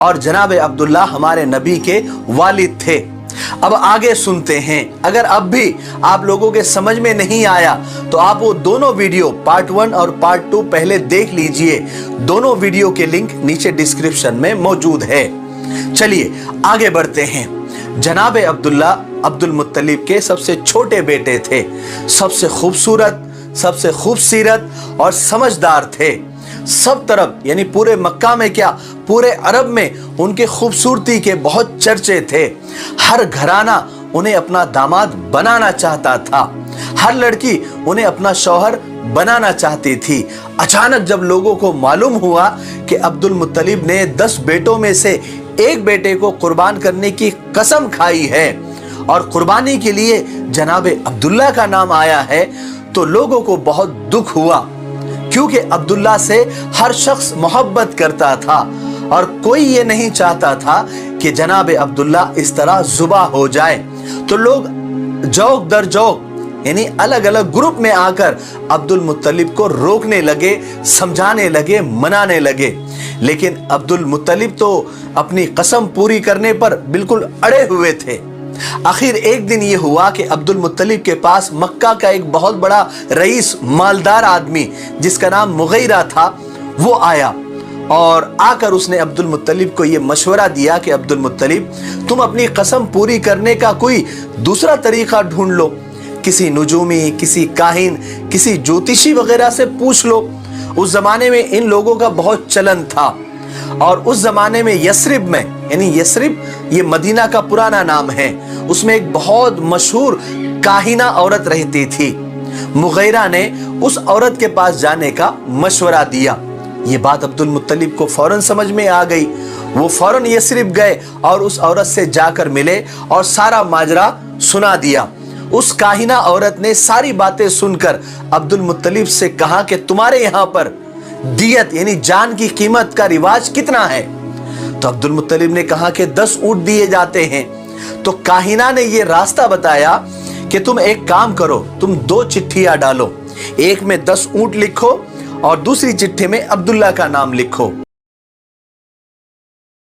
اور جناب عبداللہ ہمارے نبی کے والد تھے۔ اب آگے سنتے ہیں۔ اگر اب بھی آپ لوگوں کے سمجھ میں نہیں آیا تو آپ وہ دونوں ویڈیو پارٹ 1 اور پارٹ 2 پہلے دیکھ لیجئے۔ دونوں ویڈیو کے لنک نیچے ڈسکرپشن میں موجود ہے۔ چلیے آگے بڑھتے ہیں۔ جناب عبداللہ عبد المطلب کے سب سے چھوٹے بیٹے تھے، سب سے خوبصورت، سب سے خوبصیرت اور سمجھدار تھے۔ سب طرف یعنی پورے مکہ میں کیا پورے عرب میں ان کے خوبصورتی کے بہت چرچے تھے۔ ہر گھرانہ انہیں اپنا داماد بنانا چاہتا تھا، ہر لڑکی انہیں اپنا شوہر بنانا چاہتی تھی۔ اچانک جب لوگوں کو معلوم ہوا کہ عبد المطلب نے 10 بیٹوں میں سے ایک بیٹے کو قربان کرنے کی قسم کھائی ہے اور قربانی کے لیے جناب عبداللہ کا نام آیا ہے تو لوگوں کو بہت دکھ ہوا، کیونکہ عبداللہ سے ہر شخص محبت کرتا تھا اور کوئی یہ نہیں چاہتا تھا کہ جناب عبداللہ اس طرح ذبح ہو جائے۔ تو لوگ جوک در جوک یعنی الگ الگ گروپ میں آ کر عبد المطلب کو روکنے لگے، سمجھانے لگے، منانے لگے، لیکن عبد المطلب تو اپنی قسم پوری کرنے پر بالکل اڑے ہوئے تھے۔ آخر ایک دن یہ ہوا کہ عبد المطلب کے پاس مکہ کا ایک بہت بڑا رئیس، مالدار آدمی جس کا نام مغیرہ تھا، وہ آیا اور آ کر اس نے عبد المطلب کو یہ مشورہ دیا کہ عبد المطلب تم اپنی قسم پوری کرنے کا کوئی دوسرا طریقہ ڈھونڈ لو، کسی نجومی، کسی کاہن، کسی جوتشی وغیرہ سے پوچھ لو۔ اس زمانے میں ان لوگوں کا بہت چلن تھا، اور اس زمانے میں یثرب میں یعنی یثرب یہ مدینہ کا پرانا نام ہے، اس میں ایک بہت مشہور کاہنہ عورت رہتی تھی۔ مغیرہ نے اس عورت کے پاس جانے کا مشورہ دیا۔ یہ بات عبد المطلب کو فوراً سمجھ میں آ گئی۔ وہ فوراً یثرب گئے اور اس عورت سے جا کر ملے اور سارا ماجرا سنا دیا۔ اس کاہنہ عورت نے ساری باتیں سن کر عبد المطلب سے کہا کہ تمہارے یہاں پر دیت یعنی جان کی قیمت کا رواج کتنا ہے؟ تو عبد المطلب نے کہا کہ 10 اونٹ دیے جاتے ہیں۔ تو کاہنہ نے یہ راستہ بتایا کہ تم ایک کام کرو، تم 2 چٹھیاں ڈالو، ایک میں 10 اونٹ لکھو اور دوسری چٹھی میں عبداللہ کا نام لکھو۔